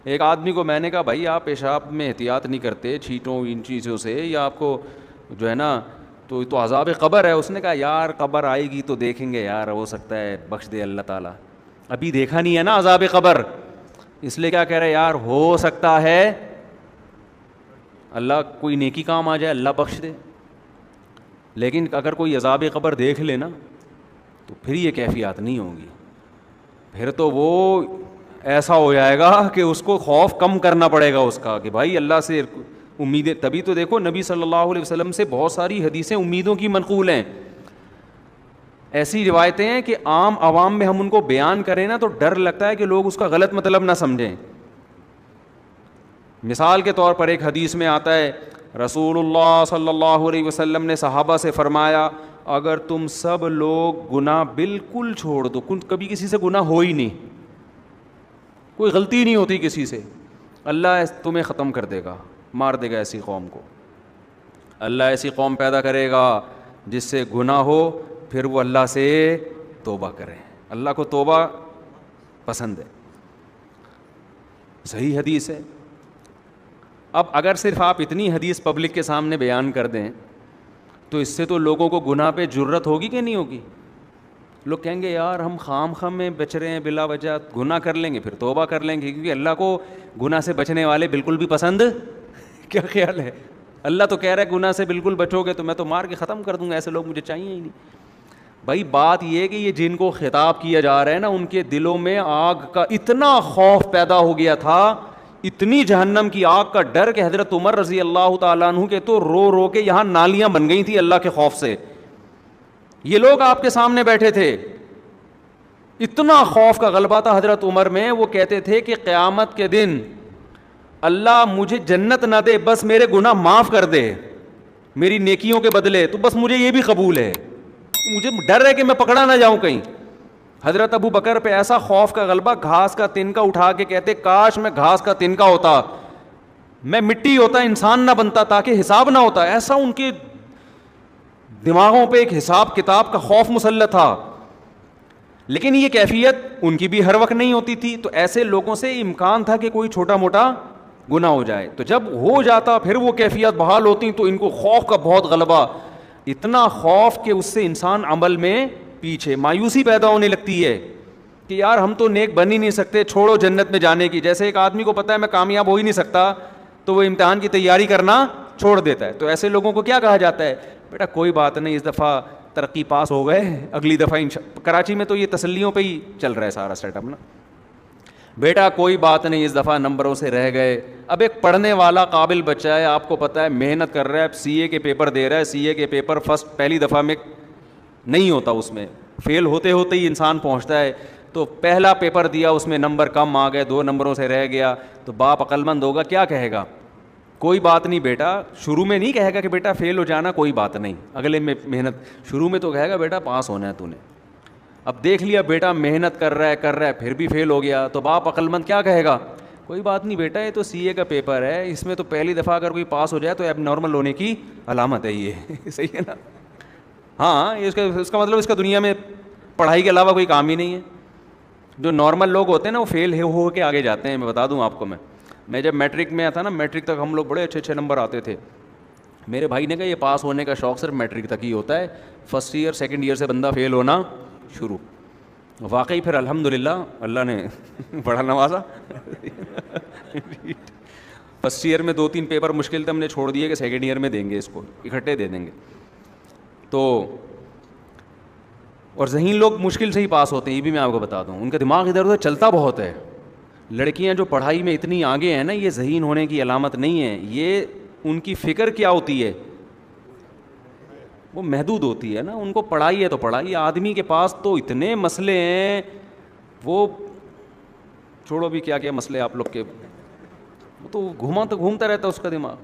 ایک آدمی کو میں نے کہا بھائی آپ پیشاب میں احتیاط نہیں کرتے چھینٹوں ان چیزوں سے, یا آپ کو جو ہے نا تو عذاب قبر ہے. اس نے کہا یار قبر آئے گی تو دیکھیں گے یار, ہو سکتا ہے بخش دے اللہ تعالیٰ, ابھی دیکھا نہیں ہے نا عذاب قبر, اس لیے کیا کہہ رہے یار ہو سکتا ہے اللہ کوئی نیکی کام آ جائے, اللہ بخش دے. لیکن اگر کوئی عذاب قبر دیکھ لے نا تو پھر یہ کیفیات نہیں ہوں گی, پھر تو وہ ایسا ہو جائے گا کہ اس کو خوف کم کرنا پڑے گا اس کا, کہ بھائی اللہ سے امیدیں. تبھی تو دیکھو نبی صلی اللہ علیہ وسلم سے بہت ساری حدیثیں امیدوں کی منقول ہیں, ایسی روایتیں ہیں کہ عام عوام میں ہم ان کو بیان کریں نا تو ڈر لگتا ہے کہ لوگ اس کا غلط مطلب نہ سمجھیں. مثال کے طور پر ایک حدیث میں آتا ہے رسول اللہ صلی اللہ علیہ وسلم نے صحابہ سے فرمایا اگر تم سب لوگ گناہ بالکل چھوڑ دو, کبھی کسی سے گناہ ہو ہی نہیں, کوئی غلطی نہیں ہوتی کسی سے, اللہ تمہیں ختم کر دے گا, مار دے گا ایسی قوم کو. اللہ ایسی قوم پیدا کرے گا جس سے گناہ ہو, پھر وہ اللہ سے توبہ کریں. اللہ کو توبہ پسند ہے, صحیح حدیث ہے. اب اگر صرف آپ اتنی حدیث پبلک کے سامنے بیان کر دیں تو اس سے تو لوگوں کو گناہ پہ جرت ہوگی کہ نہیں ہوگی؟ لوگ کہیں گے یار ہم خام میں بچ رہے ہیں, بلا وجہ گناہ کر لیں گے پھر توبہ کر لیں گے, کیونکہ اللہ کو گناہ سے بچنے والے بالکل بھی پسند کیا خیال ہے؟ اللہ تو کہہ رہا ہے گناہ سے بالکل بچو گے تو میں تو مار کے ختم کر دوں گا, ایسے لوگ مجھے چاہیے ہی نہیں. بھائی بات یہ ہے کہ یہ جن کو خطاب کیا جا رہا ہے نا ان کے دلوں میں آگ کا اتنا خوف پیدا ہو گیا تھا, اتنی جہنم کی آگ کا ڈر کہ حضرت عمر رضی اللہ تعالیٰ عنہ کے تو رو رو کے یہاں نالیاں بن گئی تھی اللہ کے خوف سے. یہ لوگ آپ کے سامنے بیٹھے تھے, اتنا خوف کا غلبہ تھا حضرت عمر میں, وہ کہتے تھے کہ قیامت کے دن اللہ مجھے جنت نہ دے, بس میرے گناہ معاف کر دے میری نیکیوں کے بدلے, تو بس مجھے یہ بھی قبول ہے, مجھے ڈر ہے کہ میں پکڑا نہ جاؤں کہیں. حضرت ابو بکر پہ ایسا خوف کا غلبہ, گھاس کا تنکا اٹھا کے کہتے کاش میں گھاس کا تنکا ہوتا, میں مٹی ہوتا, انسان نہ بنتا تاکہ حساب نہ ہوتا. ایسا ان کے دماغوں پہ ایک حساب کتاب کا خوف مسلط تھا. لیکن یہ کیفیت ان کی بھی ہر وقت نہیں ہوتی تھی, تو ایسے لوگوں سے امکان تھا کہ کوئی چھوٹا موٹا گناہ ہو جائے, تو جب ہو جاتا پھر وہ کیفیت بحال ہوتی تو ان کو خوف کا بہت غلبہ, اتنا خوف کہ اس سے انسان عمل میں پیچھے, مایوسی پیدا ہونے لگتی ہے کہ یار ہم تو نیک بن ہی نہیں سکتے, چھوڑو جنت میں جانے کی. جیسے ایک آدمی کو پتہ ہے میں کامیاب ہو ہی نہیں سکتا تو وہ امتحان کی تیاری کرنا چھوڑ دیتا ہے. تو ایسے لوگوں کو کیا کہا جاتا ہے, بیٹا کوئی بات نہیں, اس دفعہ ترقی پاس ہو گئے, اگلی دفعہ کراچی میں تو یہ تسلیوں پہ ہی چل رہا ہے سارا سیٹ اپ نا, بیٹا کوئی بات نہیں اس دفعہ نمبروں سے رہ گئے. اب ایک پڑھنے والا قابل بچہ ہے, آپ کو پتہ ہے محنت کر رہا ہے, سی اے کے پیپر دے رہا ہے, سی اے کے پیپر فرسٹ پہلی دفعہ میں نہیں ہوتا, اس میں فیل ہوتے ہوتے ہی انسان پہنچتا ہے. تو پہلا پیپر دیا اس میں نمبر کم آ گئے, 2 نمبروں سے رہ گیا, تو باپ عقل مند ہوگا کیا کہے گا, کوئی بات نہیں بیٹا, شروع میں نہیں کہے گا کہ بیٹا فیل ہو جانا کوئی بات نہیں, اگلے میں محنت, شروع میں تو کہے گا بیٹا پاس ہونا ہے تو نے. اب دیکھ لیا بیٹا محنت کر رہا ہے پھر بھی فیل ہو گیا, تو باپ عقل مند کیا کہے گا, کوئی بات نہیں بیٹا یہ تو سی اے کا پیپر ہے, اس میں تو پہلی دفعہ اگر کوئی پاس ہو جائے تو ایب نارمل ہونے کی علامت ہے یہ صحیح ہے نا. ہاں اس کا مطلب اس کا دنیا میں پڑھائی کے علاوہ کوئی کام ہی نہیں ہے. جو نارمل لوگ ہوتے ہیں نا وہ فیل ہو کے آگے جاتے ہیں. میں بتا دوں آپ کو, میں جب میٹرک میں تھا نا, میٹرک تک ہم لوگ بڑے اچھے نمبر آتے تھے. میرے بھائی نے کہا یہ پاس ہونے کا شوق صرف میٹرک تک ہی ہوتا ہے, فرسٹ ایئر سیکنڈ ایئر سے بندہ فیل ہونا شروع. واقعی پھر الحمدللہ اللہ نے بڑا نوازا. فرسٹ ایئر میں 2-3 پیپر مشکل تھے, ہم نے چھوڑ دیے کہ سیکنڈ ایئر میں دیں گے, اس کو اکٹھے دے دیں گے. تو اور ذہین لوگ مشکل سے ہی پاس ہوتے ہیں, یہ بھی میں آپ کو بتا دوں, ان کا دماغ ادھر ادھر چلتا بہت ہے. لڑکیاں جو پڑھائی میں اتنی آگے ہیں نا, یہ ذہین ہونے کی علامت نہیں ہے, یہ ان کی فکر کیا ہوتی ہے, وہ محدود ہوتی ہے نا. ان کو پڑھائی ہے تو پڑھائی, آدمی کے پاس تو اتنے مسئلے ہیں, وہ چھوڑو بھی کیا کیا مسئلے آپ لوگ کے, وہ تو گھومتا رہتا ہے اس کا دماغ.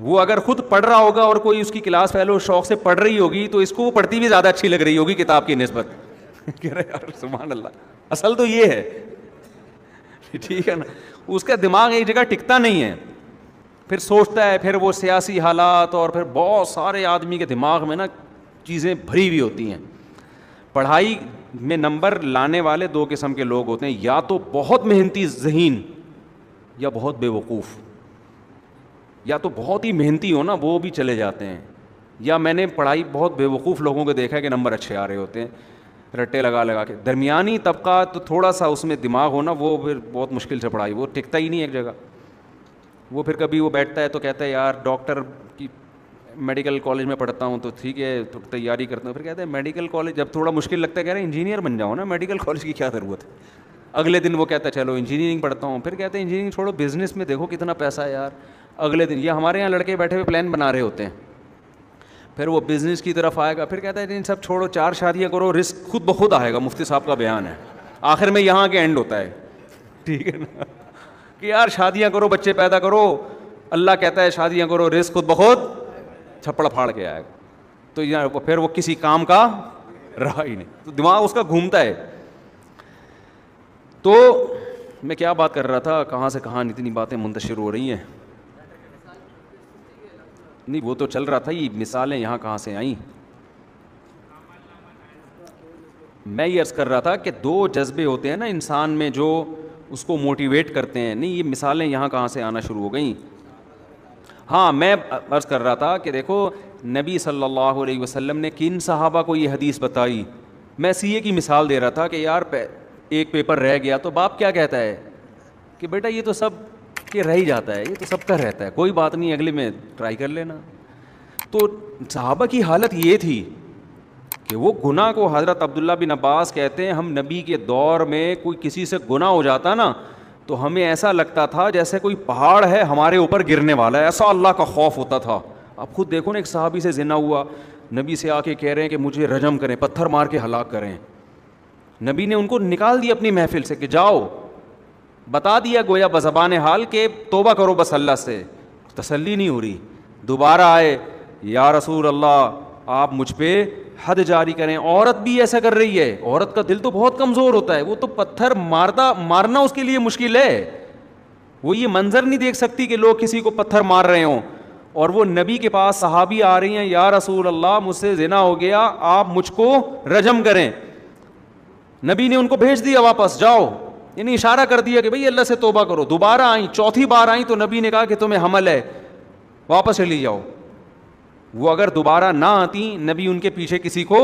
وہ اگر خود پڑھ رہا ہوگا اور کوئی اس کی کلاس فیلو شوق سے پڑھ رہی ہوگی تو اس کو وہ پڑھتی بھی زیادہ اچھی لگ رہی ہوگی کتاب کی نسبت. کہہ رہے یار سبحان اللہ, اصل تو یہ ہے, ٹھیک ہے نا. اس کا دماغ ایک جگہ ٹکتا نہیں ہے, پھر سوچتا ہے, پھر وہ سیاسی حالات اور پھر بہت سارے آدمی کے دماغ میں نا چیزیں بھری ہوئی ہوتی ہیں. پڑھائی میں نمبر لانے والے 2 قسم کے لوگ ہوتے ہیں, یا تو بہت محنتی ذہین یا بہت بے وقوف. یا تو بہت ہی محنتی ہو نا وہ بھی چلے جاتے ہیں, یا میں نے پڑھائی بہت بے وقوف لوگوں کو دیکھا ہے کہ نمبر اچھے آ رہے ہوتے ہیں رٹے لگا لگا کے. درمیانی طبقہ تو تھوڑا سا اس میں دماغ ہونا وہ پھر بہت مشکل سے پڑھائی, وہ ٹکتا ہی نہیں ایک جگہ. وہ پھر کبھی وہ بیٹھتا ہے تو کہتا ہے یار ڈاکٹر کی میڈیکل کالج میں پڑھتا ہوں تو ٹھیک ہے تو تیاری کرتا ہوں. پھر کہتے ہیں میڈیکل کالج جب تھوڑا مشکل لگتا ہے کہہ رہے ہیں انجینئر بن جاؤ نا, میڈیکل کالج کی کیا ضرورت ہے. اگلے دن وہ کہتا ہے چلو انجینئرنگ پڑھتا ہوں. پھر کہتے ہیں انجینئرنگ چھوڑو بزنس میں دیکھو کتنا پیسہ ہے یار. اگلے دن یہ ہمارے یہاں لڑکے بیٹھے ہوئے پلان بنا رہے ہوتے ہیں, پھر وہ بزنس کی طرف آئے گا. پھر کہتا ہے ان سب چھوڑو 4 شادیاں کرو رزق خود بخود آئے گا. مفتی صاحب کا بیان ہے, آخر میں یہاں کے اینڈ ہوتا ہے. ٹھیک ہے نا کہ یار شادیاں کرو بچے پیدا کرو, اللہ کہتا ہے شادیاں کرو رزق خود بخود چھپڑ پھاڑ کے آئے گا. تو پھر وہ کسی کام کا رہا ہی نہیں, تو دماغ اس کا گھومتا ہے. تو میں کیا بات کر رہا تھا, کہاں سے کہاں اتنی باتیں منتشر ہو رہی ہیں. نہیں وہ تو چل رہا تھا, یہ مثالیں یہاں کہاں سے آئیں. میں یہ عرض کر رہا تھا کہ 2 جذبے ہوتے ہیں نا انسان میں جو اس کو موٹیویٹ کرتے ہیں. نہیں یہ مثالیں یہاں کہاں سے آنا شروع ہو گئیں. ہاں میں عرض کر رہا تھا کہ دیکھو نبی صلی اللہ علیہ وسلم نے کن صحابہ کو یہ حدیث بتائی. میں سی اے کی مثال دے رہا تھا کہ یار ایک پیپر رہ گیا تو باپ کیا کہتا ہے کہ بیٹا یہ تو سب کہ رہ ہی جاتا ہے, یہ تو سب کا رہتا ہے, کوئی بات نہیں اگلے میں ٹرائی کر لینا. تو صحابہ کی حالت یہ تھی کہ وہ گناہ کو, حضرت عبداللہ بن عباس کہتے ہیں ہم نبی کے دور میں کوئی کسی سے گناہ ہو جاتا نا تو ہمیں ایسا لگتا تھا جیسے کوئی پہاڑ ہے ہمارے اوپر گرنے والا ہے, ایسا اللہ کا خوف ہوتا تھا. اب خود دیکھو نا ایک صحابی سے زنا ہوا, نبی سے آ کے کہہ رہے ہیں کہ مجھے رجم کریں, پتھر مار کے ہلاک کریں. نبی نے ان کو نکال دیا اپنی محفل سے کہ جاؤ, بتا دیا گویا بزبان حال کہ توبہ کرو بس اللہ سے. تسلی نہیں ہو رہی, دوبارہ آئے یا رسول اللہ آپ مجھ پہ حد جاری کریں. عورت بھی ایسا کر رہی ہے, عورت کا دل تو بہت کمزور ہوتا ہے, وہ تو پتھر مارنا اس کے لیے مشکل ہے. وہ یہ منظر نہیں دیکھ سکتی کہ لوگ کسی کو پتھر مار رہے ہوں, اور وہ نبی کے پاس صحابی آ رہی ہیں یا رسول اللہ مجھ سے زنا ہو گیا آپ مجھ کو رجم کریں. نبی نے ان کو بھیج دیا واپس, جاؤ, یعنی اشارہ کر دیا کہ بھئی اللہ سے توبہ کرو. دوبارہ آئیں, چوتھی بار آئیں تو نبی نے کہا کہ تمہیں حمل ہے, واپس چلی جاؤ. وہ اگر دوبارہ نہ آتی نبی ان کے پیچھے کسی کو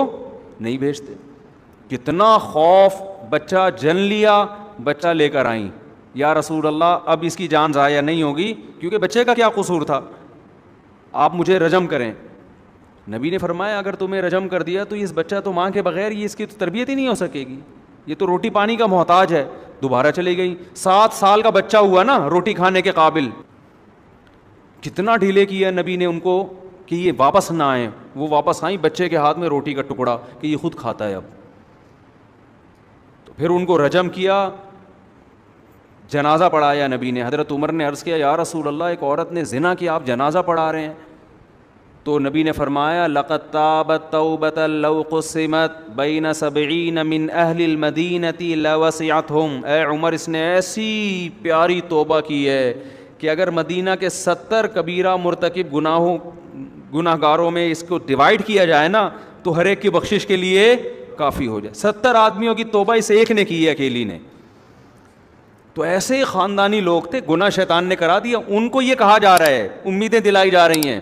نہیں بھیجتے. کتنا خوف, بچہ جن لیا, بچہ لے کر آئیں یا رسول اللہ اب اس کی جان ضائع نہیں ہوگی کیونکہ بچے کا کیا قصور تھا, آپ مجھے رجم کریں. نبی نے فرمایا اگر تمہیں رجم کر دیا تو اس بچہ تو ماں کے بغیر یہ اس کی تو تربیت ہی نہیں ہو سکے گی, یہ تو روٹی پانی کا محتاج ہے. دوبارہ چلی گئی, 7 سال کا بچہ ہوا نا روٹی کھانے کے قابل. کتنا ڈھیلے کیا نبی نے ان کو کہ یہ واپس نہ آئیں. وہ واپس آئیں, بچے کے ہاتھ میں روٹی کا ٹکڑا کہ یہ خود کھاتا ہے اب. تو پھر ان کو رجم کیا, جنازہ پڑھایا نبی نے. حضرت عمر نے عرض کیا یا رسول اللہ ایک عورت نے زنا کیا, آپ جنازہ پڑھا رہے ہیں. تو نبی نے فرمایا لقد تابت توبة لو قسمت بین 70 من اہل المدینة لوسعتهم. اے عمر اس نے ایسی پیاری توبہ کی ہے کہ اگر مدینہ کے 70 کبیرہ مرتکب گناہ گاروں میں اس کو ڈیوائیڈ کیا جائے نا تو ہر ایک کی بخشش کے لیے کافی ہو جائے. 70 آدمیوں کی توبہ اس ایک نے کی ہے, اکیلی نے. تو ایسے خاندانی لوگ تھے, گناہ شیطان نے کرا دیا. ان کو یہ کہا جا رہا ہے, امیدیں دلائی جا رہی ہیں,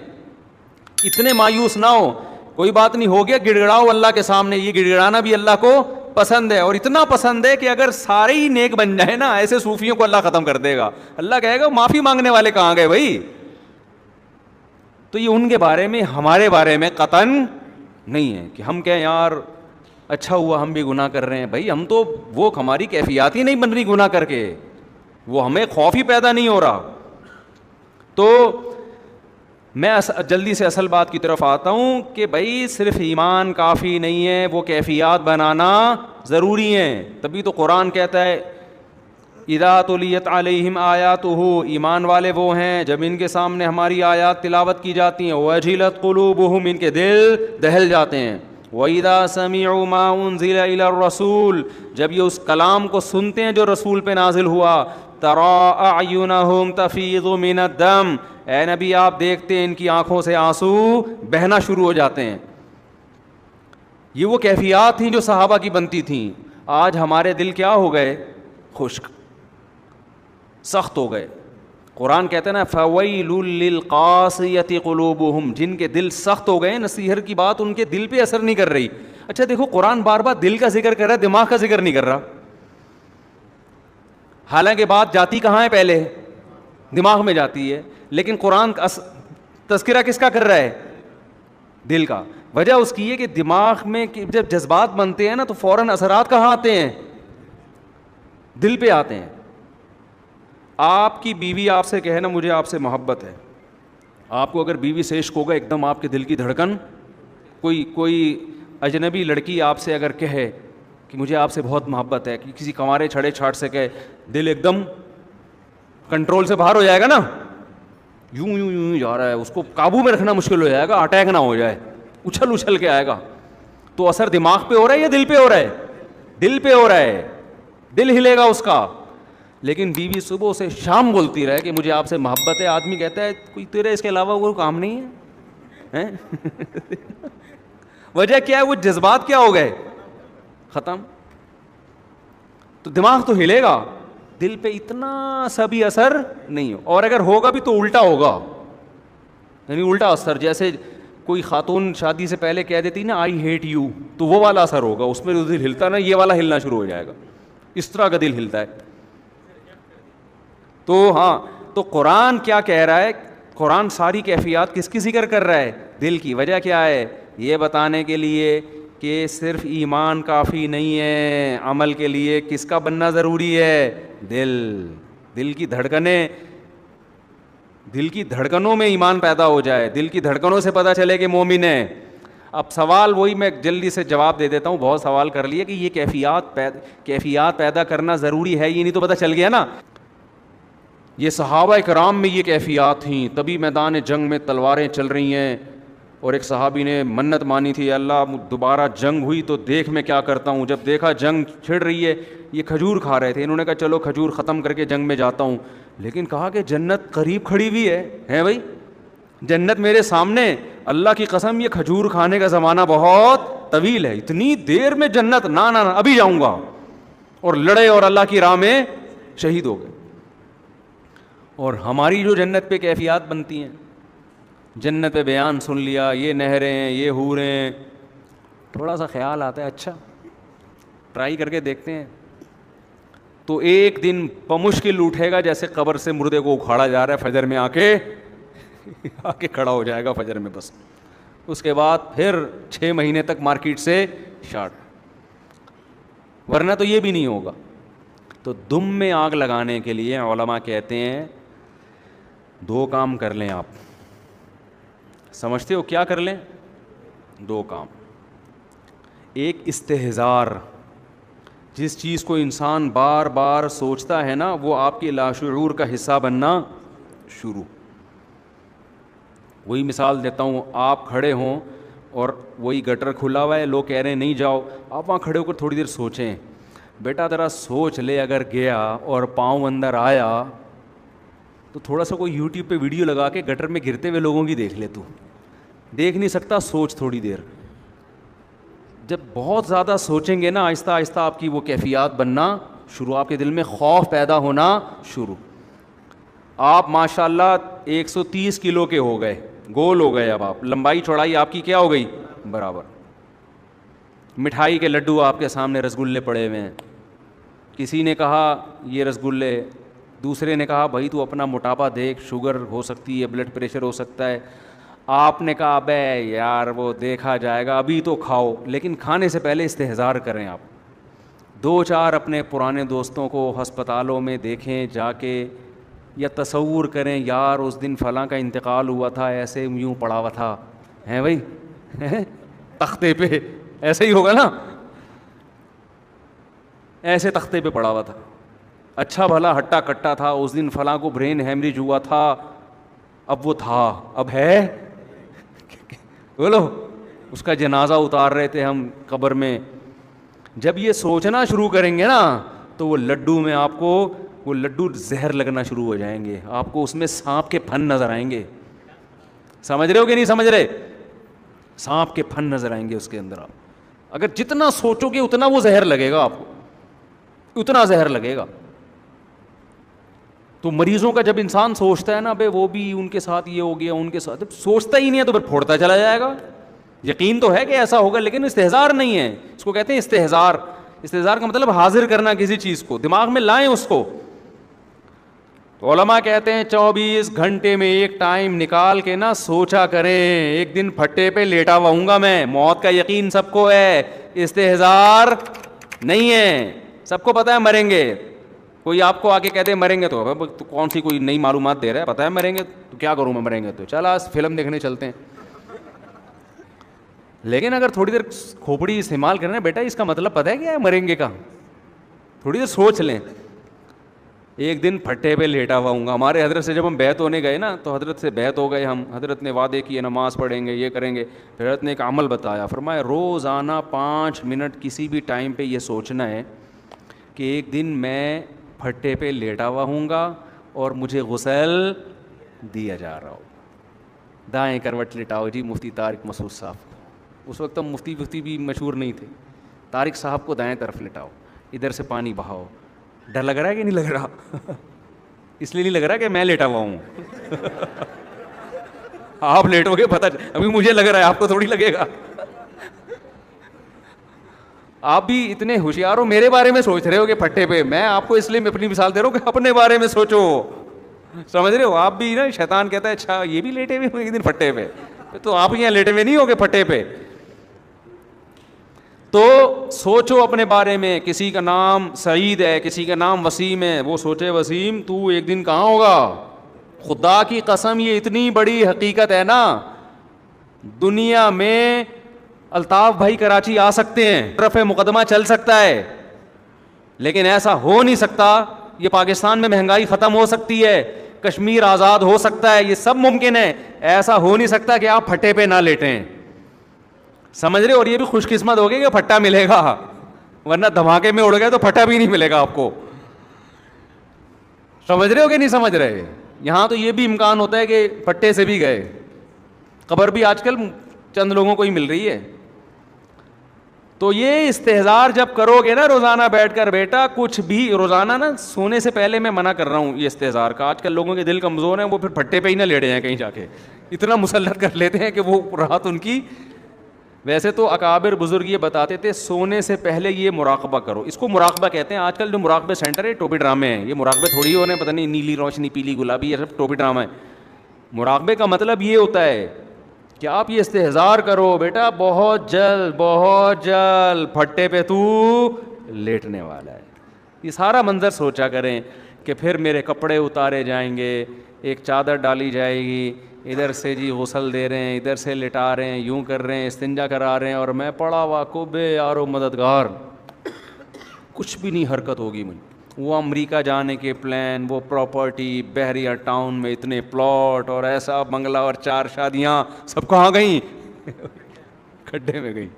اتنے مایوس نہ ہو, کوئی بات نہیں, ہو گیا, گڑ گڑاؤ اللہ کے سامنے. یہ گڑ گڑانا بھی اللہ کو پسند ہے, اور اتنا پسند ہے کہ اگر سارے ہی نیک بن جائے نا ایسے صوفیوں کو اللہ ختم کر دے گا. اللہ کہے گا معافی مانگنے والے کہاں گئے بھائی. تو یہ ان کے بارے میں, ہمارے بارے میں قطعاً نہیں ہے کہ ہم کہیں یار اچھا ہوا ہم بھی گناہ کر رہے ہیں. بھائی ہم تو, وہ ہماری کیفیات ہی نہیں بن رہی گناہ کر کے, وہ ہمیں خوف ہی پیدا نہیں ہو رہا. تو میں جلدی سے اصل بات کی طرف آتا ہوں کہ بھائی صرف ایمان کافی نہیں ہے, وہ کیفیات بنانا ضروری ہیں. تبھی تو قرآن کہتا ہے اذا تلیت علیہم آیاتہ, ایمان والے وہ ہیں جب ان کے سامنے ہماری آیات تلاوت کی جاتی ہیں, وجلت قلوبہم, ان کے دل دہل جاتے ہیں. وَإِذَا سَمِعُوا مَا أُنزِلَ إِلَى الرَّسُولِ, جب یہ اس کلام کو سنتے ہیں جو رسول پہ نازل ہوا, تَرَىٰ أَعْيُنَهُمْ تَفِيضُ مِنَ الدَّمِ, اے نبی آپ دیکھتے ہیں ان کی آنکھوں سے آنسو بہنا شروع ہو جاتے ہیں. یہ وہ کیفیات تھیں جو صحابہ کی بنتی تھیں. آج ہمارے دل کیا ہو گئے, خشک. سخت ہو گئے. قرآن کہتے ہیں نا فویل للقاسیۃ قلوبہم, جن کے دل سخت ہو گئے, نصیحت کی بات ان کے دل پہ اثر نہیں کر رہی. اچھا دیکھو قرآن بار بار دل کا ذکر کر رہا ہے, دماغ کا ذکر نہیں کر رہا, حالانکہ بات جاتی کہاں ہے, پہلے دماغ میں جاتی ہے, لیکن قرآن تذکرہ کس کا کر رہا ہے, دل کا. وجہ اس کی ہے کہ دماغ میں جب جذبات بنتے ہیں نا تو فوراً اثرات کہاں آتے ہیں, دل پہ آتے ہیں. آپ کی بیوی آپ سے کہے نا مجھے آپ سے محبت ہے, آپ کو اگر بیوی سے عشق ہوگا ایک دم آپ کے دل کی دھڑکن, کوئی اجنبی لڑکی آپ سے اگر کہے کہ مجھے آپ سے بہت محبت ہے, کہ کسی کنوارے چھڑے چھاٹ سے کہے, دل ایک دم کنٹرول سے باہر ہو جائے گا نا, یوں یوں یوں جا رہا ہے, اس کو قابو میں رکھنا مشکل ہو جائے گا, اٹیک نہ ہو جائے, اچھل اچھل کے آئے گا. تو اثر دماغ پہ ہو رہا ہے یا دل پہ ہو رہا ہے, دل پہ ہو رہا ہے, دل ہلے گا اس کا. لیکن بیوی صبح سے شام بولتی رہے کہ مجھے آپ سے محبت ہے, آدمی کہتا ہے کوئی تیرے اس کے علاوہ کوئی کام نہیں ہے. وجہ کیا ہے, وہ جذبات کیا ہو گئے, ختم. تو دماغ تو ہلے گا, دل پہ اتنا سا بھی اثر نہیں ہو, اور اگر ہوگا بھی تو الٹا ہوگا, یعنی الٹا اثر. جیسے کوئی خاتون شادی سے پہلے کہہ دیتی نا آئی ہیٹ یو, تو وہ والا اثر ہوگا, اس میں جو دل ہلتا نا یہ والا ہلنا شروع ہو جائے گا, اس طرح کا دل ہلتا ہے. تو ہاں, تو قرآن کیا کہہ رہا ہے, قرآن ساری کیفیات کس کی ذکر کر رہا ہے, دل کی. وجہ کیا ہے, یہ بتانے کے لیے کہ صرف ایمان کافی نہیں ہے, عمل کے لیے کس کا بننا ضروری ہے, دل کی دھڑکنیں, دل کی دھڑکنوں میں ایمان پیدا ہو جائے, دل کی دھڑکنوں سے پتہ چلے کہ مومن ہے. اب سوال وہی میں جلدی سے جواب دے دیتا ہوں, بہت سوال کر لیے کہ یہ کیفیات پیدا کرنا ضروری ہے, یہ نہیں تو پتہ چل گیا نا. یہ صحابہ کرام میں یہ کیفیات تھیں, تبھی میدان جنگ میں تلواریں چل رہی ہیں. اور ایک صحابی نے منت مانی تھی, اللہ دوبارہ جنگ ہوئی تو دیکھ میں کیا کرتا ہوں. جب دیکھا جنگ چھڑ رہی ہے, یہ کھجور کھا رہے تھے, انہوں نے کہا چلو کھجور ختم کر کے جنگ میں جاتا ہوں. لیکن کہا کہ جنت قریب کھڑی ہوئی ہے بھائی, جنت میرے سامنے, اللہ کی قسم یہ کھجور کھانے کا زمانہ بہت طویل ہے, اتنی دیر میں جنت, نہ ابھی جاؤں گا. اور لڑے اور اللہ کی راہ میں شہید ہو گئے. اور ہماری جو جنت پہ کیفیات بنتی ہیں, جنت پہ بیان سن لیا, یہ نہریں, یہ حوریں, تھوڑا سا خیال آتا ہے اچھا ٹرائی کر کے دیکھتے ہیں, تو ایک دن بمشکل اٹھے گا جیسے قبر سے مردے کو اکھاڑا جا رہا ہے, فجر میں آ کے کھڑا ہو جائے گا فجر میں بس. اس کے بعد پھر 6 مہینے تک مارکیٹ سے شارٹ, ورنہ تو یہ بھی نہیں ہوگا. تو دم میں آگ لگانے کے لیے علماء کہتے ہیں 2 کام کر لیں. آپ سمجھتے ہو کیا کر لیں؟ 2 کام. ایک استحضار, جس چیز کو انسان بار بار سوچتا ہے نا وہ آپ کے لاشعور کا حصہ بننا شروع. وہی مثال دیتا ہوں, آپ کھڑے ہوں اور وہی گٹر کھلا ہوا ہے, لوگ کہہ رہے ہیں نہیں جاؤ, آپ وہاں کھڑے ہو کر تھوڑی دیر سوچیں, بیٹا ذرا سوچ لے, اگر گیا اور پاؤں اندر آیا تو تھوڑا سا کوئی یوٹیوب پہ ویڈیو لگا کے گٹر میں گرتے ہوئے لوگوں کی دیکھ لے. تو دیکھ نہیں سکتا, سوچ تھوڑی دیر. جب بہت زیادہ سوچیں گے نا آہستہ آہستہ آپ کی وہ کیفیات بننا شروع, آپ کے دل میں خوف پیدا ہونا شروع. آپ ماشاء اللہ 130 کلو کے ہو گئے, گول ہو گئے, اب آپ لمبائی چوڑائی آپ کی کیا ہو گئی برابر. مٹھائی کے لڈو آپ کے سامنے رسگلے پڑے ہوئے ہیں, کسی نے کہا یہ رسگلے, دوسرے نے کہا بھائی تو اپنا موٹاپا دیکھ, شوگر ہو سکتی ہے, بلڈ پریشر ہو سکتا ہے. آپ نے کہا بے یار وہ دیکھا جائے گا, ابھی تو کھاؤ. لیکن کھانے سے پہلے استحضار کریں آپ, 2-4 اپنے پرانے دوستوں کو ہسپتالوں میں دیکھیں جا کے, یا تصور کریں یار اس دن فلاں کا انتقال ہوا تھا, ایسے یوں پڑا ہوا تھا, ہیں بھائی تختے پہ, ایسے ہی ہوگا نا, ایسے تختے پہ پڑا ہوا تھا, اچھا بھلا ہٹا کٹا تھا, اس دن فلاں کو برین ہیمریج ہوا تھا, اب وہ تھا, اب ہے بولو, اس کا جنازہ اتار رہے تھے ہم قبر میں. جب یہ سوچنا شروع کریں گے نا تو وہ لڈو میں آپ کو وہ لڈو زہر لگنا شروع ہو جائیں گے, آپ کو اس میں سانپ کے پھن نظر آئیں گے. سمجھ رہے ہو کہ نہیں سمجھ رہے؟ سانپ کے پھن نظر آئیں گے اس کے اندر. آپ اگر جتنا سوچو گے اتنا وہ زہر لگے گا آپ کو, اتنا زہر لگے گا. تو مریضوں کا جب انسان سوچتا ہے نا بھائی وہ بھی ان کے ساتھ یہ ہو گیا, ان کے ساتھ, جب سوچتا ہی نہیں ہے تو پھر پھوڑتا چلا جائے گا. یقین تو ہے کہ ایسا ہوگا لیکن استحزار نہیں ہے, اس کو کہتے ہیں استحزار. استحزار کا مطلب حاضر کرنا کسی چیز کو, دماغ میں لائیں اس کو. تو علماء کہتے ہیں 24 گھنٹے میں ایک ٹائم نکال کے نا سوچا کریں, ایک دن پھٹے پہ لیٹا ہوا ہوں گا میں, موت کا یقین سب کو ہے, استحزار نہیں ہے, سب کو پتہ ہے مریں گے. کوئی آپ کو آ کے کہتے ہیں مریں گے تو کون سی کوئی نئی معلومات دے رہا ہے, پتہ ہے مریں گے تو کیا کروں میں, مریں گے تو چل آج فلم دیکھنے چلتے ہیں. لیکن اگر تھوڑی دیر کھوپڑی استعمال کرنا ہے بیٹا, اس کا مطلب پتہ ہے کیا ہے مریں گے کا, تھوڑی دیر سوچ لیں. ایک دن پھٹے پہ لیٹا ہوا ہوں گا. ہمارے حضرت سے جب ہم بیعت ہونے گئے نا تو حضرت سے بیعت ہو گئے ہم, حضرت نے وعدے کیے نماز پڑھیں گے, یہ کریں گے. پھر حضرت نے ایک عمل بتایا, فرمایا روزانہ 5 منٹ کسی بھی ٹائم پہ یہ سوچنا ہے کہ ایک دن میں پھٹے پہ لیٹا ہوا ہوں گا اور مجھے غسل دیا جا رہا ہو. دائیں کروٹ لٹاؤ جی مفتی طارق مسعود صاحب کو, اس وقت مفتی بھی مشہور نہیں تھے. طارق صاحب کو دائیں طرف لٹاؤ, ادھر سے پانی بہاؤ. ڈر لگ رہا ہے کہ نہیں لگ رہا؟ اس لیے نہیں لگ رہا کہ میں لیٹا ہوا ہوں. آپ لیٹو گے پتہ, ابھی مجھے لگ رہا ہے, آپ کو تھوڑی لگے گا. آپ بھی اتنے ہوشیار ہو, میرے بارے میں سوچ رہے ہو کہ پھٹے پہ, میں آپ کو اس لیے میں اپنی مثال دے رہا ہوں کہ اپنے بارے میں سوچو. سمجھ رہے ہو, آپ بھی نا, شیطان کہتا ہے اچھا یہ بھی لیٹے ہوئے ایک دن پھٹے پہ, تو آپ یہاں لیٹے ہوئے نہیں ہوگے پھٹے پہ. تو سوچو اپنے بارے میں, کسی کا نام سعید ہے, کسی کا نام وسیم ہے, وہ سوچے وسیم تو ایک دن کہاں ہوگا. خدا کی قسم یہ اتنی بڑی حقیقت ہے نا, دنیا میں الطاف بھائی کراچی آ سکتے ہیں, رفع مقدمہ چل سکتا ہے, لیکن ایسا ہو نہیں سکتا. یہ پاکستان میں مہنگائی ختم ہو سکتی ہے, کشمیر آزاد ہو سکتا ہے, یہ سب ممکن ہے. ایسا ہو نہیں سکتا کہ آپ پھٹے پہ نہ لیٹیں. سمجھ رہے, اور یہ بھی خوش قسمت ہوگی کہ پھٹا ملے گا, ورنہ دھماکے میں اڑ گئے تو پھٹا بھی نہیں ملے گا آپ کو. سمجھ رہے ہو کہ نہیں سمجھ رہے؟ یہاں تو یہ بھی امکان ہوتا ہے کہ پھٹے سے بھی گئے, قبر بھی آج کل چند لوگوں کو ہی مل رہی ہے. تو یہ استحزار جب کرو گے نا روزانہ بیٹھ کر, بیٹا کچھ بھی روزانہ نا سونے سے پہلے میں منع کر رہا ہوں یہ استحزار کا. آج کل لوگوں کے دل کمزور ہیں, وہ پھر پھٹے پہ ہی نہ لیٹے ہیں کہیں جا کے, اتنا مسلط کر لیتے ہیں کہ وہ رات ان کی. ویسے تو اکابر بزرگ یہ بتاتے تھے سونے سے پہلے یہ مراقبہ کرو, اس کو مراقبہ کہتے ہیں. آج کل جو مراقبے سینٹر ہے ٹوپی ڈرامے ہیں, یہ مراقبے تھوڑی ہو رہے ہیں, پتہ نہیں نیلی روشنی پیلی گلابی, یہ سب ٹوپی ڈرامہ ہے. مراقبے کا مطلب یہ ہوتا ہے کہ آپ یہ استحزار کرو, بیٹا بہت جلد پھٹے پہ تو لیٹنے والا ہے. یہ سارا منظر سوچا کریں کہ پھر میرے کپڑے اتارے جائیں گے, ایک چادر ڈالی جائے گی, ادھر سے جی غسل دے رہے ہیں, ادھر سے لٹا رہے ہیں, یوں کر رہے ہیں, استنجا کرا رہے ہیں, اور میں پڑا ہوا کوبے یارو مددگار, کچھ بھی نہیں حرکت ہوگی مجھے. وہ امریکہ جانے کے پلان, وہ پراپرٹی, بحریہ ٹاؤن میں اتنے پلاٹ اور ایسا بنگلہ اور 4 شادیاں, سب کہاں گئیں؟ کھڈے میں گئیں.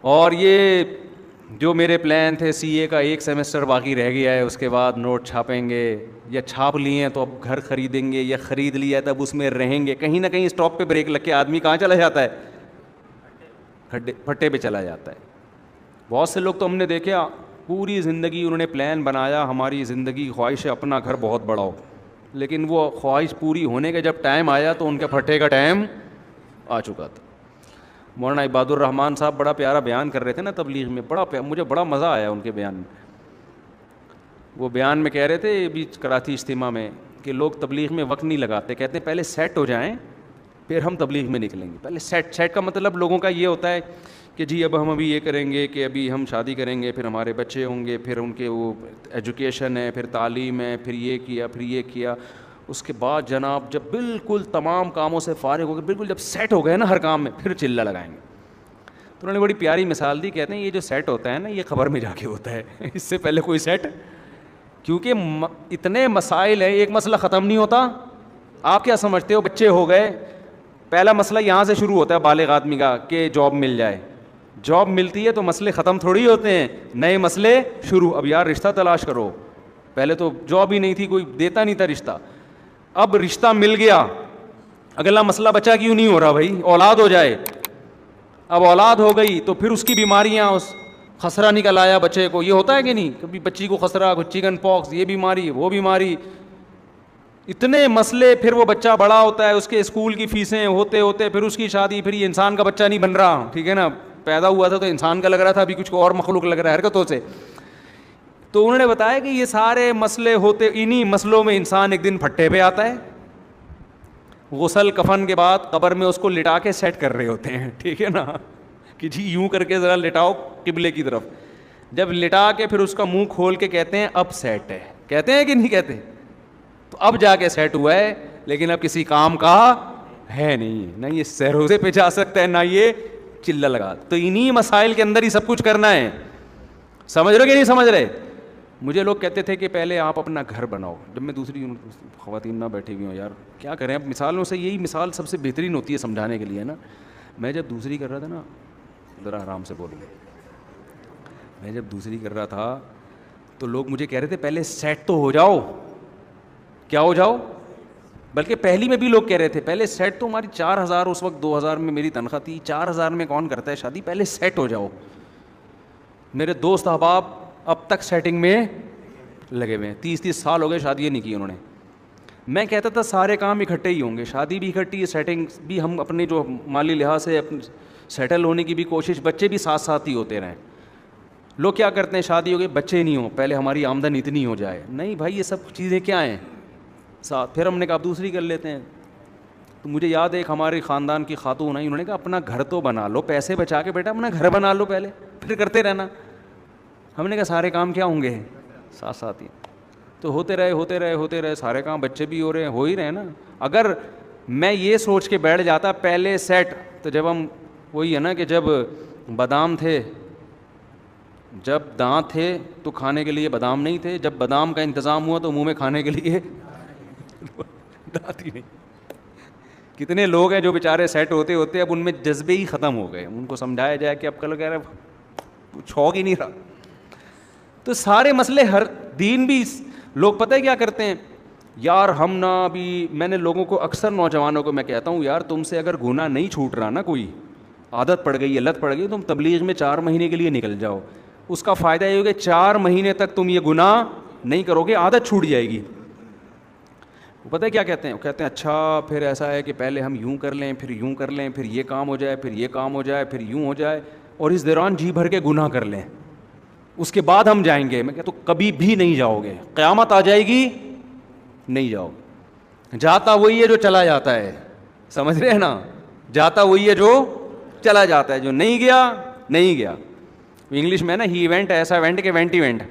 اور یہ جو میرے پلان تھے سی اے کا 1 سیمسٹر باقی رہ گیا ہے, اس کے بعد نوٹ چھاپیں گے, یا چھاپ لیے ہیں تو اب گھر خریدیں گے, یا خرید لیا ہے تب اس میں رہیں گے. کہیں نہ کہیں اسٹاپ پہ بریک لگ کے آدمی کہاں چلا جاتا ہے؟ پھٹے پہ چلا جاتا ہے. بہت سے لوگ تو ہم نے دیکھے پوری زندگی انہوں نے پلان بنایا, ہماری زندگی خواہش ہے اپنا گھر بہت بڑا ہو, لیکن وہ خواہش پوری ہونے کا جب ٹائم آیا تو ان کے پھٹے کا ٹائم آ چکا تھا. مولانا عباد الرحمان صاحب بڑا پیارا بیان کر رہے تھے نا تبلیغ میں, مجھے بڑا مزہ آیا ان کے بیان میں. وہ بیان میں کہہ رہے تھے ابھی کراچی اجتماع میں کہ لوگ تبلیغ میں وقت نہیں لگاتے, کہتے ہیں پہلے سیٹ ہو جائیں پھر ہم تبلیغ میں نکلیں گے. پہلے سیٹ کا مطلب لوگوں کا یہ ہوتا ہے کہ جی اب ہم ابھی یہ کریں گے کہ ابھی ہم شادی کریں گے, پھر ہمارے بچے ہوں گے, پھر ان کے وہ ایجوکیشن ہے, پھر تعلیم ہے, پھر یہ کیا, پھر یہ کیا. اس کے بعد جناب جب بالکل تمام کاموں سے فارغ ہو گئے, بالکل جب سیٹ ہو گئے نا ہر کام میں, پھر چلہ لگائیں گے. تو انہوں نے بڑی پیاری مثال دی, کہتے ہیں یہ جو سیٹ ہوتا ہے نا یہ قبر میں جا کے ہوتا ہے, اس سے پہلے کوئی سیٹ, کیونکہ اتنے مسائل ہیں, ایک مسئلہ ختم نہیں ہوتا. آپ کیا سمجھتے ہو, بچے ہو گئے, پہلا مسئلہ یہاں سے شروع ہوتا ہے بالغ آدمی کا کہ جاب مل جائے. جاب ملتی ہے تو مسئلے ختم تھوڑی ہوتے ہیں, نئے مسئلے شروع. اب یار رشتہ تلاش کرو, پہلے تو جاب ہی نہیں تھی, کوئی دیتا نہیں تھا رشتہ, اب رشتہ مل گیا, اگلا مسئلہ بچہ کیوں نہیں ہو رہا بھائی, اولاد ہو جائے. اب اولاد ہو گئی تو پھر اس کی بیماریاں, خسرہ نکل آیا بچے کو, یہ ہوتا ہے کہ نہیں, کبھی بچی کو خسرہ, کوئی چکن پاکس, یہ بیماری وہ بیماری, اتنے مسئلے. پھر وہ بچہ بڑا ہوتا ہے, اس کے اسکول کی فیسیں ہوتے ہوتے پھر اس کی شادی, پھر یہ انسان کا بچہ نہیں بن رہا, ٹھیک ہے نا, پیدا ہوا تھا تو انسان کا لگ رہا تھا, ابھی کچھ اور مخلوق لگ رہا ہے حرکتوں سے. تو انہوں نے بتایا کہ یہ سارے مسئلے ہوتے, انہی مسئلوں میں انسان ایک دن پھٹے پہ آتا ہے. غسل کفن کے بعد قبر میں اس کو لٹا کے سیٹ کر رہے ہوتے ہیں, ٹھیک ہے نا, کہ جی یوں کر کے ذرا لٹاؤ قبلے کی طرف. جب لٹا کے پھر اس کا منہ کھول کے کہتے ہیں اب سیٹ ہے, کہتے ہیں کہ نہیں کہتے, تو اب جا کے سیٹ ہوا ہے, لیکن اب کسی کام کا ہے نہیں, نہ یہ سہروزے پہ جا سکتا ہے, نہ یہ چلہ لگا. تو انہی مسائل کے اندر ہی سب کچھ کرنا ہے. سمجھ رہے کہ نہیں سمجھ رہے؟ مجھے لوگ کہتے تھے کہ پہلے آپ اپنا گھر بناؤ. جب میں دوسری خواتین نہ بیٹھی ہوئی ہوں, یار کیا کریں, اب مثالوں سے یہی مثال سب سے بہترین ہوتی ہے سمجھانے کے لیے نا. میں جب دوسری کر رہا تھا نا, ذرا آرام سے بولوں, میں جب دوسری کر رہا تھا تو لوگ مجھے کہہ رہے تھے پہلے سیٹ تو ہو جاؤ. کیا ہو جاؤ؟ بلکہ پہلی میں بھی لوگ کہہ رہے تھے پہلے سیٹ تو, ہماری 4,000 اس وقت 2,000 میں میری تنخواہ تھی, 4,000 میں کون کرتا ہے شادی, پہلے سیٹ ہو جاؤ. میرے دوست احباب اب تک سیٹنگ میں لگے ہوئے ہیں, 30 سال ہو گئے شادیاں نہیں کی انہوں نے. میں کہتا تھا سارے کام اکٹھے ہی ہوں گے, شادی بھی اکٹھی ہے, سیٹنگ بھی, ہم اپنے جو مالی لحاظ سے سیٹل ہونے کی بھی کوشش, بچے بھی ساتھ ساتھ ہی ہوتے رہیں. لوگ کیا کرتے ہیں, شادی ہو گئی بچے نہیں ہوں, پہلے ہماری آمدن اتنی ہو جائے. نہیں بھائی, یہ سب چیزیں کیا ہیں ساتھ. پھر ہم نے کہا آپ دوسری کر لیتے ہیں. تو مجھے یاد ہے ایک ہمارے خاندان کی خاتون آئی, انہوں نے کہا اپنا گھر تو بنا لو, پیسے بچا کے بیٹا اپنا گھر بنا لو پہلے, پھر کرتے رہنا. ہم نے کہا سارے کام کیا ہوں گے ساتھ ساتھ ہی. تو ہوتے رہے سارے کام, بچے بھی ہو ہی رہے نا. اگر میں یہ سوچ کے بیٹھ جاتا پہلے سیٹ, تو جب ہم, وہی ہے نا کہ جب بادام تھے, جب دانت تھے تو کھانے کے لیے بادام نہیں تھے, جب بادام کا انتظام ہوا تو منہ میں کھانے کے لیے دانت ہی نہیں. کتنے لوگ ہیں جو بیچارے سیٹ ہوتے ہوتے اب ان میں جذبے ہی ختم ہو گئے. ان کو سمجھایا جائے کہ اب کل کہہ رہے چھوک ہی نہیں رہا. تو سارے مسئلے, ہر دین بھی لوگ پتہ ہے کیا کرتے ہیں, یار ہم نا ابھی, میں نے لوگوں کو اکثر نوجوانوں کو میں کہتا ہوں, یار تم سے اگر گناہ نہیں چھوٹ رہا نا, کوئی عادت پڑ گئی, لت پڑ گئی, تم تبلیغ میں 4 مہینے کے لیے نکل جاؤ. اس کا فائدہ یہ ہوگا 4 مہینے تک تم یہ گناہ نہیں کرو گے, عادت چھوٹ جائے گی. پتہ ہے کیا کہتے ہیں, وہ کہتے ہیں اچھا پھر ایسا ہے کہ پہلے ہم یوں کر لیں, پھر یوں کر لیں, پھر یہ کام ہو جائے, پھر یہ کام ہو جائے, پھر یوں ہو جائے, اور اس دوران جی بھر کے گناہ کر لیں, اس کے بعد ہم جائیں گے. میں کہتا ہوں کبھی بھی نہیں جاؤ گے, قیامت آ جائے گی نہیں جاؤ گے. جاتا وہی ہے جو چلا جاتا ہے, سمجھ رہے ہیں نا, جاتا وہی ہے جو چلا جاتا ہے, جو نہیں گیا نہیں گیا. انگلش میں نا ہی وینٹ, ایسا وینٹ کہ وینٹ ہی وینٹ.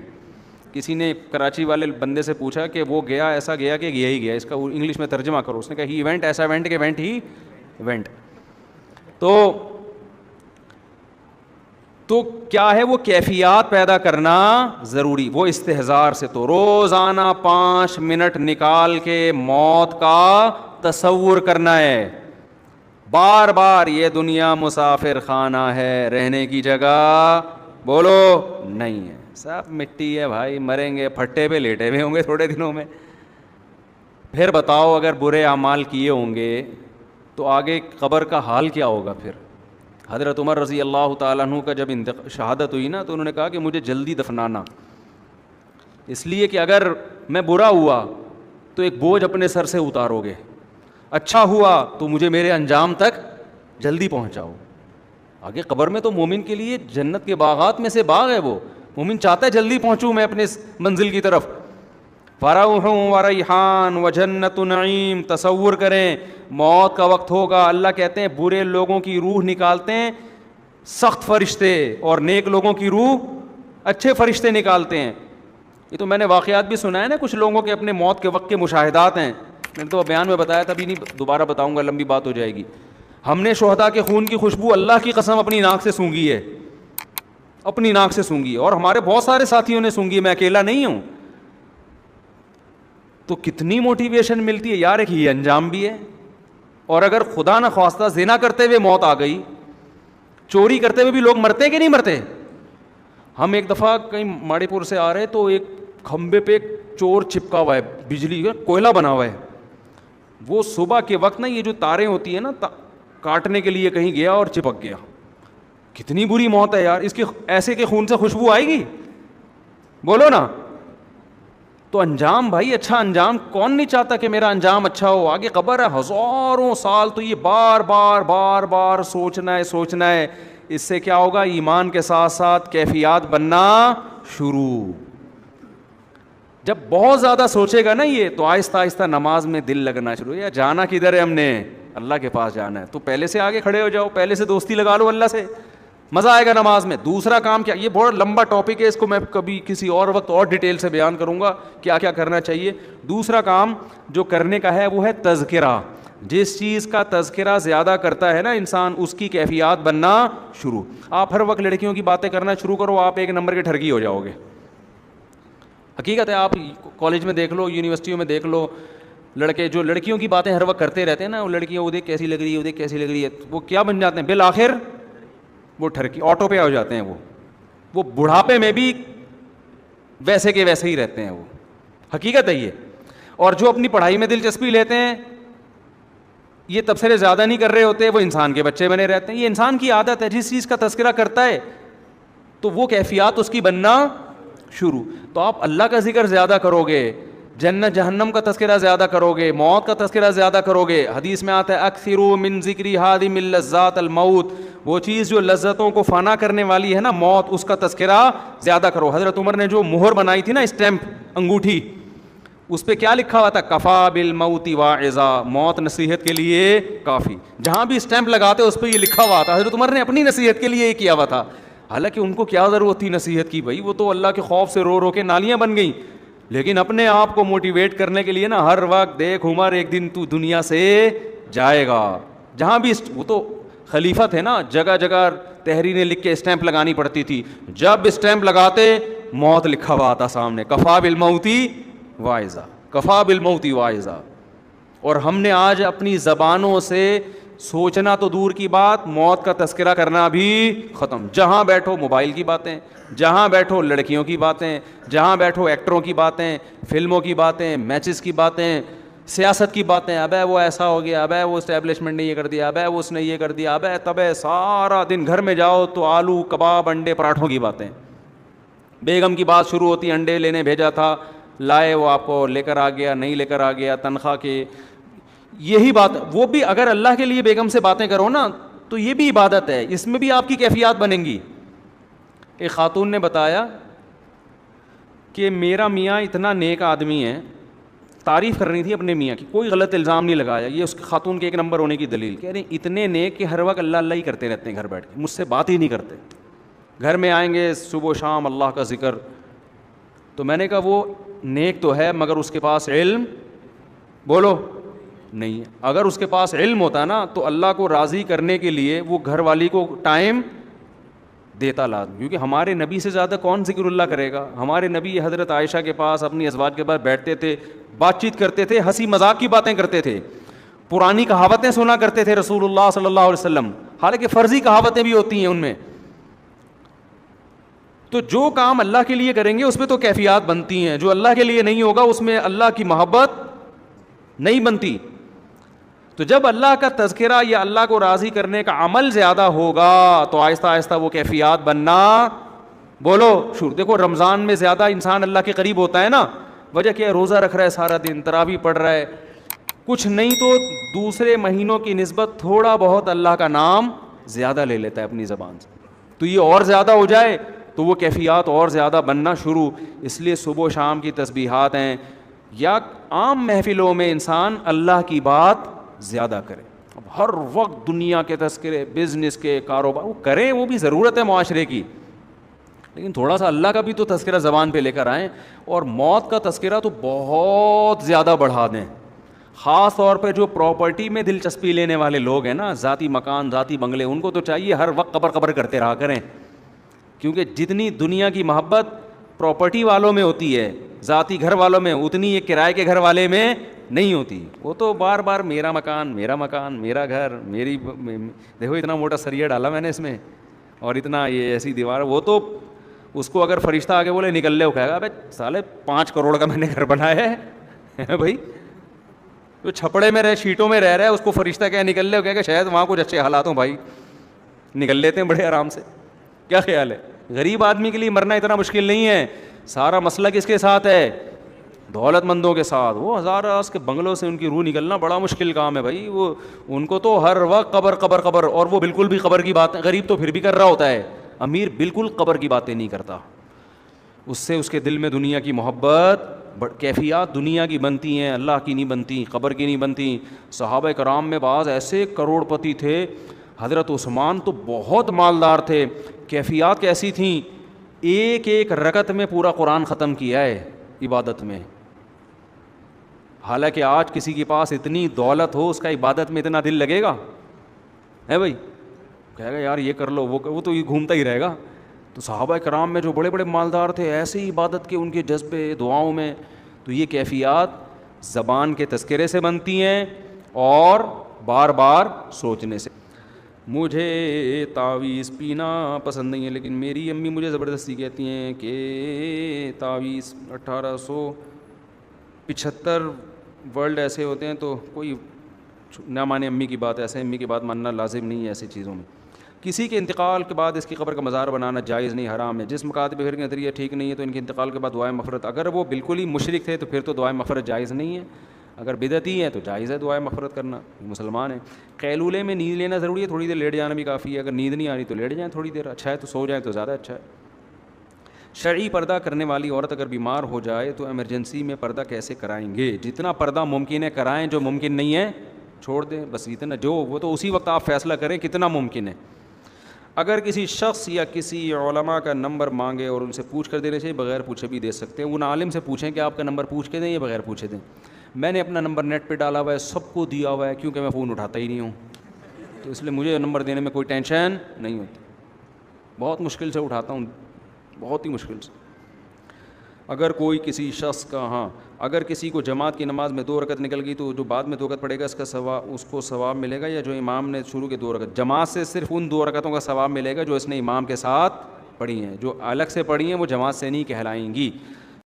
کسی نے کراچی والے بندے سے پوچھا کہ وہ گیا ایسا گیا کہ گیا ہی گیا, اس کا انگلش میں ترجمہ کرو. اس نے کہا ہی وینٹ, ایسا وینٹ کہ وینٹ ہی وینٹ. تو کیا ہے, وہ کیفیات پیدا کرنا ضروری. وہ استحضار سے, تو روزانہ 5 منٹ نکال کے موت کا تصور کرنا ہے. بار بار یہ دنیا مسافر خانہ ہے, رہنے کی جگہ بولو نہیں ہے, سب مٹی ہے بھائی, مریں گے, پھٹے پہ لیٹے ہوئے ہوں گے تھوڑے دنوں میں. پھر بتاؤ اگر برے اعمال کیے ہوں گے تو آگے قبر کا حال کیا ہوگا پھر. حضرت عمر رضی اللہ تعالیٰ عنہ کا جب شہادت ہوئی نا, تو انہوں نے کہا کہ مجھے جلدی دفنانا, اس لیے کہ اگر میں برا ہوا تو ایک بوجھ اپنے سر سے اتارو گے, اچھا ہوا تو مجھے میرے انجام تک جلدی پہنچاؤ. آگے قبر میں تو مومن کے لیے جنت کے باغات میں سے باغ ہے, وہ مومن چاہتا ہے جلدی پہنچوں میں اپنے منزل کی طرف. فروح و ریحان و جنت نعیم. تصور کریں موت کا وقت ہوگا, اللہ کہتے ہیں برے لوگوں کی روح نکالتے ہیں سخت فرشتے, اور نیک لوگوں کی روح اچھے فرشتے نکالتے ہیں. یہ تو میں نے واقعات بھی سنا ہے نا, کچھ لوگوں کے اپنے موت کے وقت کے مشاہدات ہیں. میں نے تو بیان میں بتایا تھا, ابھی نہیں دوبارہ بتاؤں گا, لمبی بات ہو جائے گی. ہم نے شہداء کے خون کی خوشبو اللہ کی قسم اپنی ناک سے سونگھی ہے, اپنی ناک سے سونگھی, اور ہمارے بہت سارے ساتھیوں نے سونگھی, میں اکیلا نہیں ہوں. تو کتنی موٹیویشن ملتی ہے یار, ایک یہ انجام بھی ہے. اور اگر خدا نہ خواستہ زنا کرتے ہوئے موت آ گئی, چوری کرتے ہوئے بھی لوگ مرتے کہ نہیں مرتے. ہم ایک دفعہ کہیں ماڑی پور سے آ رہے تو ایک کھمبے پہ ایک چور چپکا ہوا ہے, بجلی کا کوئلہ بنا ہوا ہے. وہ صبح کے وقت نا یہ جو تاریں ہوتی ہیں نا کاٹنے کے لیے کہیں گیا اور چپک گیا. کتنی بری موت ہے یار, اس کے ایسے کے خون سے خوشبو آئے گی؟ بولو نا. تو انجام بھائی, اچھا انجام کون نہیں چاہتا کہ میرا انجام اچھا ہو؟ آگے قبر ہے ہزاروں سال, تو یہ بار بار بار بار سوچنا ہے. اس سے کیا ہوگا؟ ایمان کے ساتھ ساتھ کیفیات بننا شروع. جب بہت زیادہ سوچے گا نا یہ, تو آہستہ آہستہ نماز میں دل لگنا شروع. یا جانا کدھر ہے ہم نے؟ اللہ کے پاس جانا ہے. تو پہلے سے آگے کھڑے ہو جاؤ, پہلے سے دوستی لگا لو اللہ سے, مزہ آئے گا نماز میں. دوسرا کام کیا, یہ بہت لمبا ٹاپک ہے, اس کو میں کبھی کسی اور وقت اور ڈیٹیل سے بیان کروں گا کیا کیا کرنا چاہیے. دوسرا کام جو کرنے کا ہے وہ ہے تذکرہ. جس چیز کا تذکرہ زیادہ کرتا ہے نا انسان, اس کی کیفیات بننا شروع. آپ ہر وقت لڑکیوں کی باتیں کرنا شروع کرو, آپ ایک نمبر کے ٹھرکی ہو جاؤ گے. حقیقت ہے, آپ کالج میں دیکھ لو, یونیورسٹیوں میں دیکھ لو, لڑکے جو لڑکیوں کی باتیں ہر وقت کرتے رہتے ہیں نا, وہ لڑکیاں وہ دیکھ کیسی لگ رہی ہے, وہ دیکھ کیسی لگ رہی ہے, وہ کیا بن جاتے ہیں بالآخر؟ وہ ٹھرکی, آٹو پہ ہو جاتے ہیں. وہ بڑھاپے میں بھی ویسے کے ویسے ہی رہتے ہیں. وہ حقیقت ہے یہ. اور جو اپنی پڑھائی میں دلچسپی لیتے ہیں, یہ تبصرے زیادہ نہیں کر رہے ہوتے, وہ انسان کے بچے بنے رہتے ہیں. یہ انسان کی عادت ہے, جس چیز کا تذکرہ کرتا ہے تو وہ کیفیات اس کی بننا شروع. تو آپ اللہ کا ذکر زیادہ کرو گے, جنت جہنم کا تذکرہ زیادہ کرو گے, موت کا تذکرہ زیادہ کرو گے. حدیث میں آتا ہے اکثروا من ذکری ہادم اللذات الموت, وہ چیز جو لذتوں کو فنا کرنے والی ہے نا, موت, اس کا تذکرہ زیادہ کرو. حضرت عمر نے جو مہر بنائی تھی نا, اسٹیمپ, انگوٹھی, اس پہ کیا لکھا ہوا تھا؟ کفا بالموت واعظا, موت نصیحت کے لیے کافی. جہاں بھی اسٹیمپ لگاتے اس پہ یہ لکھا ہوا تھا. حضرت عمر نے اپنی نصیحت کے لیے یہ کیا ہوا تھا. حالانکہ ان کو کیا ضرورت تھی نصیحت کی بھائی, وہ تو اللہ کے خوف سے رو رو کے نالیاں بن گئیں. لیکن اپنے آپ کو موٹیویٹ کرنے کے لیے نا, ہر وقت دیکھ عمر ایک دن تو دنیا سے جائے گا. جہاں بھی, وہ تو خلیفہ تھے نا, جگہ جگہ تحریریں لکھ کے اسٹیمپ لگانی پڑتی تھی. جب اسٹیمپ لگاتے موت لکھا ہوا آتا سامنے, کفا بالموت واعظا, کفا بالموت واعظا. اور ہم نے آج اپنی زبانوں سے سوچنا تو دور کی بات, موت کا تذکرہ کرنا بھی ختم. جہاں بیٹھو موبائل کی باتیں, جہاں بیٹھو لڑکیوں کی باتیں, جہاں بیٹھو ایکٹروں کی باتیں, فلموں کی باتیں, میچز کی باتیں, سیاست کی باتیں. ابے وہ ایسا ہو گیا, ابے وہ اسٹیبلشمنٹ نے یہ کر دیا, ابے وہ اس نے یہ کر دیا, ابے تبے. سارا دن گھر میں جاؤ تو آلو کباب انڈے پراٹھوں کی باتیں. بیگم کی بات شروع ہوتی, انڈے لینے بھیجا تھا, لائے, وہ آپ کو لے کر آ گیا, نہیں لے کر آ گیا, تنخواہ کے, یہی بات. وہ بھی اگر اللہ کے لیے بیگم سے باتیں کرو نا, تو یہ بھی عبادت ہے, اس میں بھی آپ کی کیفیات بنیں گی. ایک خاتون نے بتایا کہ میرا میاں اتنا نیک آدمی ہے, تعریف کر رہی تھی اپنے میاں کی, کوئی غلط الزام نہیں لگایا. یہ اس خاتون کے ایک نمبر ہونے کی دلیل. کہہ رہے ہیں اتنے نیک کہ ہر وقت اللہ اللہ ہی کرتے رہتے ہیں گھر بیٹھ کے, مجھ سے بات ہی نہیں کرتے. گھر میں آئیں گے صبح و شام اللہ کا ذکر. تو میں نے کہا وہ نیک تو ہے, مگر اس کے پاس علم, بولو, نہیں ہے. اگر اس کے پاس علم ہوتا نا, تو اللہ کو راضی کرنے کے لیے وہ گھر والی کو ٹائم دیتا لازم. کیونکہ ہمارے نبی سے زیادہ کون ذکر اللہ کرے گا. ہمارے نبی حضرت عائشہ کے پاس, اپنی ازواج کے پاس بیٹھتے تھے, بات چیت کرتے تھے, ہنسی مذاق کی باتیں کرتے تھے, پرانی کہاوتیں سنا کرتے تھے رسول اللہ صلی اللہ علیہ وسلم. حالانکہ فرضی کہاوتیں بھی ہوتی ہیں ان میں. تو جو کام اللہ کے لیے کریں گے اس میں تو کیفیات بنتی ہیں, جو اللہ کے لیے نہیں ہوگا اس میں اللہ کی محبت نہیں بنتی. تو جب اللہ کا تذکرہ یا اللہ کو راضی کرنے کا عمل زیادہ ہوگا, تو آہستہ آہستہ وہ کیفیات بننا, بولو, شروع. دیکھو رمضان میں زیادہ انسان اللہ کے قریب ہوتا ہے نا, وجہ کیا ہے؟ روزہ رکھ رہا ہے سارا دن, تراویح پڑھ رہا ہے, کچھ نہیں تو دوسرے مہینوں کی نسبت تھوڑا بہت اللہ کا نام زیادہ لے لیتا ہے اپنی زبان سے. تو یہ اور زیادہ ہو جائے تو وہ کیفیات اور زیادہ بننا شروع. اس لیے صبح و شام کی تسبیحات ہیں, یا عام محفلوں میں انسان اللہ کی بات زیادہ کرے. اب ہر وقت دنیا کے تذکرے, بزنس کے, کاروبار, وہ کریں, وہ بھی ضرورت ہے معاشرے کی, لیکن تھوڑا سا اللہ کا بھی تو تذکرہ زبان پہ لے کر آئیں. اور موت کا تذکرہ تو بہت زیادہ بڑھا دیں, خاص طور پہ جو پراپرٹی میں دلچسپی لینے والے لوگ ہیں نا, ذاتی مکان, ذاتی بنگلے, ان کو تو چاہیے ہر وقت قبر قبر کرتے رہا کریں. کیونکہ جتنی دنیا کی محبت پراپرٹی والوں میں ہوتی ہے, ذاتی گھر والوں میں, اتنی یہ کرائے کے گھر والے میں نہیں ہوتی. وہ تو بار بار میرا مکان, میرا مکان, میرا گھر, میری, دیکھو اتنا موٹا سریا ڈالا میں نے اس میں, اور اتنا یہ ایسی دیوار. وہ تو اس کو اگر فرشتہ آگے بولے نکل لے, وہ کہے گا ابے سالے 5 کروڑ کا میں نے گھر بنایا ہے بھائی. جو چھپڑے میں رہے, شیٹوں میں رہ رہا ہے, اس کو فرشتہ کہے نکل لے, وہ کہے گا شاید وہاں کچھ اچھے حالات ہوں بھائی. نکل لیتے ہیں بڑے آرام سے. کیا خیال ہے؟ غریب آدمی کے لیے مرنا اتنا مشکل نہیں ہے. سارا مسئلہ کس کے ساتھ ہے؟ دولت مندوں کے ساتھ. وہ ہزار راز کے بنگلوں سے ان کی روح نکلنا بڑا مشکل کام ہے بھائی. وہ ان کو تو ہر وقت قبر قبر قبر, اور وہ بالکل بھی قبر کی بات, غریب تو پھر بھی کر رہا ہوتا ہے, امیر بالکل قبر کی باتیں نہیں کرتا. اس سے اس کے دل میں دنیا کی محبت, کیفیات دنیا کی بنتی ہیں, اللہ کی نہیں بنتی, قبر کی نہیں بنتی. صحابہ کرام میں بعض ایسے کروڑ پتی تھے, حضرت عثمان تو بہت مالدار تھے, کیفیات کیسی تھیں, ایک ایک رکعت میں پورا قرآن ختم کیا ہے عبادت میں. حالانکہ آج کسی کے پاس اتنی دولت ہو, اس کا عبادت میں اتنا دل لگے گا ہے بھائی؟ کہے گا یار یہ کر لو, وہ تو یہ گھومتا ہی رہے گا. تو صحابہ کرام میں جو بڑے بڑے مالدار تھے, ایسے ہی عبادت کے ان کے جذبے دعاؤں میں. تو یہ کیفیات زبان کے تذکرے سے بنتی ہیں اور بار بار سوچنے سے. مجھے تعویذ پینا پسند نہیں ہے, لیکن میری امی مجھے زبردستی کہتی ہیں کہ تعویذ 1875 ورلڈ ایسے ہوتے ہیں, تو کوئی نہ مانے امی کی بات. ایسے امی کی بات ماننا لازم نہیں ہے ایسی چیزوں میں. کسی کے انتقال کے بعد اس کی قبر کا مزار بنانا جائز نہیں, حرام ہے. جس مکاتب پھر کے نظریہ ٹھیک نہیں ہے تو ان کے انتقال کے بعد دعائیں مغفرت, اگر وہ بالکل ہی مشرک تھے تو پھر تو دعائیں مغفرت جائز نہیں ہے. اگر بدعتی ہے تو جائز ہے دعائیں مغفرت کرنا, مسلمان ہیں. قیلولے میں نیند لینا ضروری ہے, تھوڑی دیر لیٹ جانا بھی کافی ہے. اگر نیند نہیں آ رہی تو لیٹ جائیں تھوڑی دیر, اچھا ہے تو سو جائیں تو زیادہ اچھا ہے. شرعی پردہ کرنے والی عورت اگر بیمار ہو جائے تو ایمرجنسی میں پردہ کیسے کرائیں گے؟ جتنا پردہ ممکن ہے کرائیں, جو ممکن نہیں ہے چھوڑ دیں, بس اتنا. جو وہ تو اسی وقت آپ فیصلہ کریں کتنا ممکن ہے. اگر کسی شخص یا کسی علماء کا نمبر مانگے اور ان سے پوچھ کر دینا چاہیے, بغیر پوچھے بھی دے سکتے ہیں. ان عالم سے پوچھیں کہ آپ کا نمبر پوچھ کے دیں یا بغیر پوچھے دیں. میں نے اپنا نمبر نیٹ پہ ڈالا ہوا ہے, سب کو دیا ہوا ہے, کیونکہ میں فون اٹھاتا ہی نہیں ہوں, تو اس لیے مجھے نمبر دینے میں کوئی ٹینشن نہیں ہوتی. بہت مشکل سے اٹھاتا ہوں, بہت ہی مشکل سے. اگر کوئی کسی شخص کا اگر کسی کو جماعت کی نماز میں 2 رکعت نکل گئی تو جو بعد میں 2 رکعت پڑھے گا اس کو ثواب ملے گا, یا جو امام نے شروع کے 2 رکعت جماعت سے صرف ان 2 رکعتوں کا ثواب ملے گا جو اس نے امام کے ساتھ پڑھی ہیں؟ جو الگ سے پڑھی ہیں وہ جماعت سے نہیں کہلائیں گی.